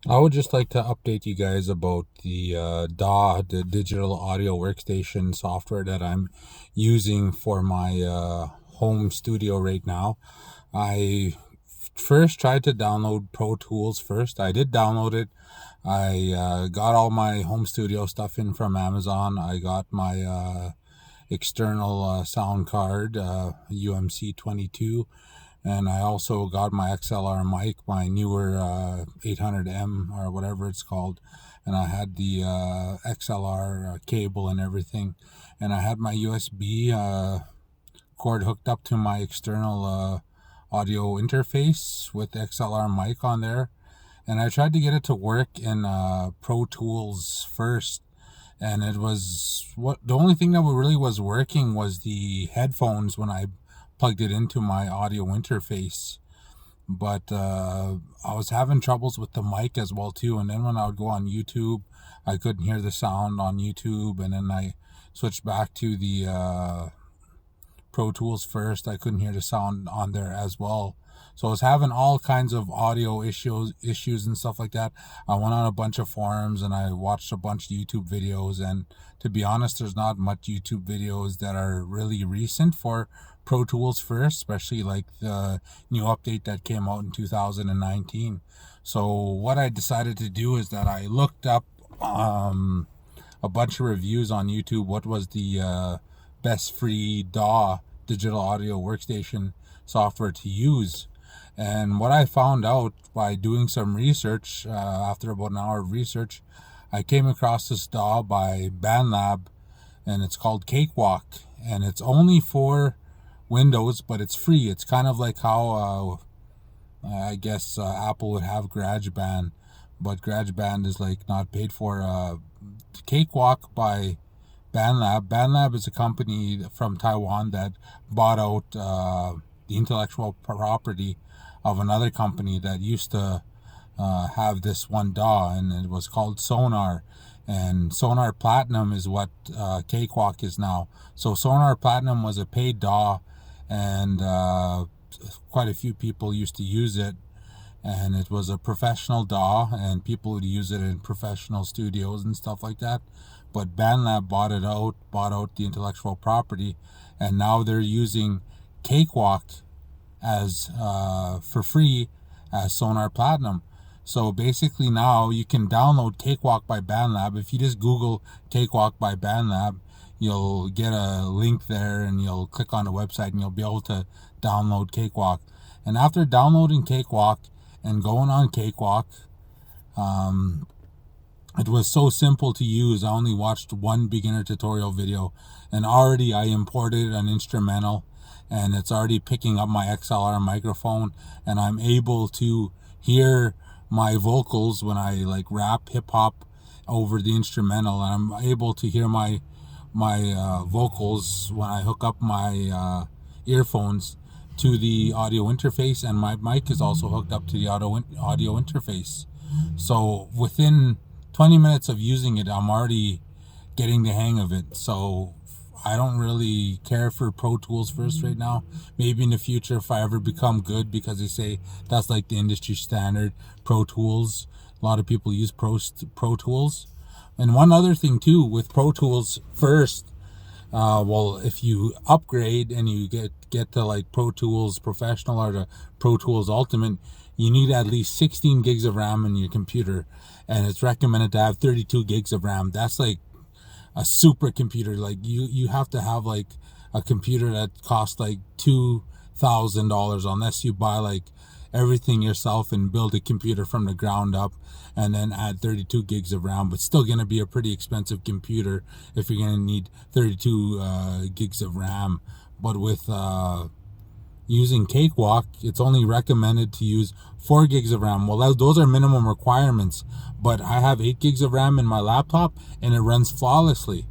I would just like to update you guys about the DAW, the digital audio workstation software that I'm using for my home studio right now. I first tried to download Pro Tools first. I did download it. I got all my home studio stuff in from Amazon. I got my external sound card, UMC 22. And I also got my XLR mic, my newer 800M or whatever it's called. And I had the XLR cable and everything. And I had my USB cord hooked up to my external audio interface with the XLR mic on there. And I tried to get it to work in Pro Tools first. And it was the only thing that really was working was the headphones when I plugged it into my audio interface. But I was having troubles with the mic as well too. And then when I would go on YouTube, I couldn't hear the sound on YouTube. And then I switched back to the Pro Tools first. I couldn't hear the sound on there as well. So I was having all kinds of audio issues and stuff like that. I went on a bunch of forums and I watched a bunch of YouTube videos. And to be honest, there's not much YouTube videos that are really recent for Pro Tools first, especially like the new update that came out in 2019. So what I decided to do is that I looked up a bunch of reviews on YouTube. What was the best free DAW, digital audio workstation software to use? And what I found out by doing some research, after about an hour of research, I came across this DAW by BandLab, and it's called Cakewalk, and it's only for Windows, but it's free. It's kind of like how I guess Apple would have GarageBand, but GarageBand is like not paid for. Cakewalk by BandLab. BandLab is a company from Taiwan that bought out the intellectual property of another company that used to have this one DAW, and it was called Sonar. And Sonar Platinum is what Cakewalk is now. So Sonar Platinum was a paid DAW, and quite a few people used to use it. And it was a professional DAW, and people would use it in professional studios and stuff like that. But BandLab bought out the intellectual property, and now they're using Cakewalk as for free as Sonar Platinum. So basically now you can download Cakewalk by BandLab. If you just Google Cakewalk by BandLab, you'll get a link there and you'll click on the website and you'll be able to download Cakewalk. And after downloading Cakewalk and going on Cakewalk, it was so simple to use. I only watched one beginner tutorial video, and already I imported an instrumental, and it's already picking up my XLR microphone, and I'm able to hear my vocals when I like rap hip hop over the instrumental, and I'm able to hear my vocals when I hook up my earphones to the audio interface, and my mic is also hooked up to the audio interface. So within 20 minutes of using it, I'm already getting the hang of it. So I don't really care for Pro Tools first right now. Maybe in the future if I ever become good, because they say that's like the industry standard, Pro Tools. A lot of people use Pro Tools. And one other thing too with Pro Tools first, well, if you upgrade and you get to like Pro Tools Professional or the Pro Tools Ultimate, you need at least 16 gigs of RAM in your computer, and it's recommended to have 32 gigs of RAM. That's like a super computer. Like you have to have like a computer that costs like $2,000 unless you buy like everything yourself and build a computer from the ground up and then add 32 gigs of RAM. But still going to be a pretty expensive computer if you're going to need 32 gigs of RAM. But with using Cakewalk, it's only recommended to use 4 gigs of RAM. Well, those are minimum requirements, but I have 8 gigs of RAM in my laptop and it runs flawlessly.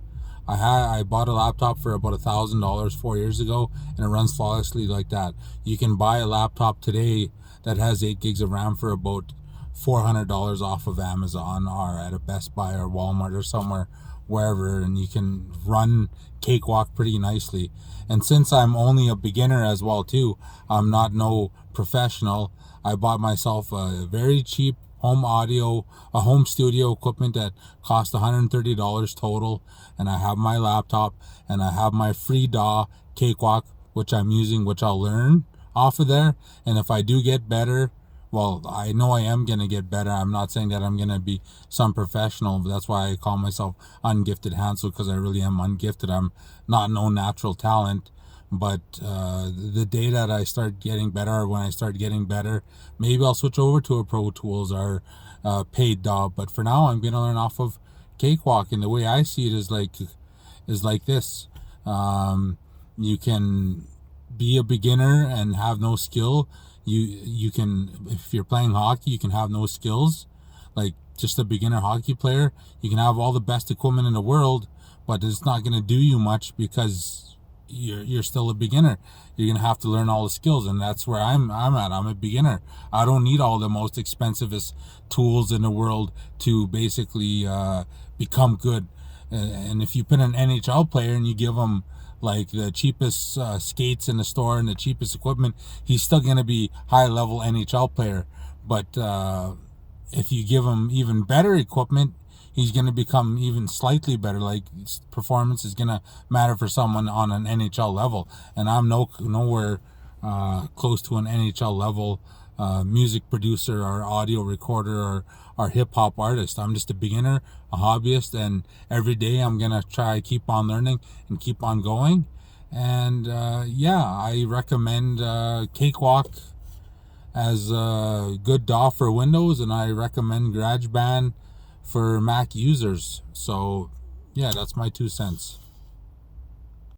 I bought a laptop for about $1,000 4 years ago, and it runs flawlessly like that. You can buy a laptop today that has 8 gigs of RAM for about $400 off of Amazon or at a Best Buy or Walmart or somewhere, wherever, and you can run Cakewalk pretty nicely. And since I'm only a beginner as well too, I'm not no professional, I bought myself a very cheap a home studio equipment that cost $130 total, and I have my laptop, and I have my free DAW Cakewalk, which I'm using, which I'll learn off of there. And if I do get better, well, I know I am going to get better. I'm not saying that I'm going to be some professional. That's why I call myself Ungifted Hanzo, because I really am ungifted. I'm not no natural talent. But the day that I start getting better, or when I start getting better, maybe I'll switch over to a Pro Tools or paid DAW. But for now, I'm going to learn off of Cakewalk. And the way I see it is like this. You can be a beginner and have no skill. You can, if you're playing hockey, you can have no skills, like just a beginner hockey player. You can have all the best equipment in the world, but it's not going to do you much because you're still a beginner. You're going to have to learn all the skills, and that's where I'm at. I'm a beginner. I don't need all the most expensivest tools in the world to basically become good. And if you put an NHL player and you give them like the cheapest skates in the store and the cheapest equipment, he's still going to be high level NHL player. But if you give him even better equipment, he's going to become even slightly better. Like, performance is going to matter for someone on an NHL level, and I'm nowhere close to an NHL level music producer or audio recorder or hip-hop artist. I'm just a beginner, a hobbyist, and every day I'm gonna try keep on learning and keep on going. And yeah, I recommend Cakewalk as a good DAW for Windows, and I recommend GarageBand for Mac users. So yeah, that's my 2 cents.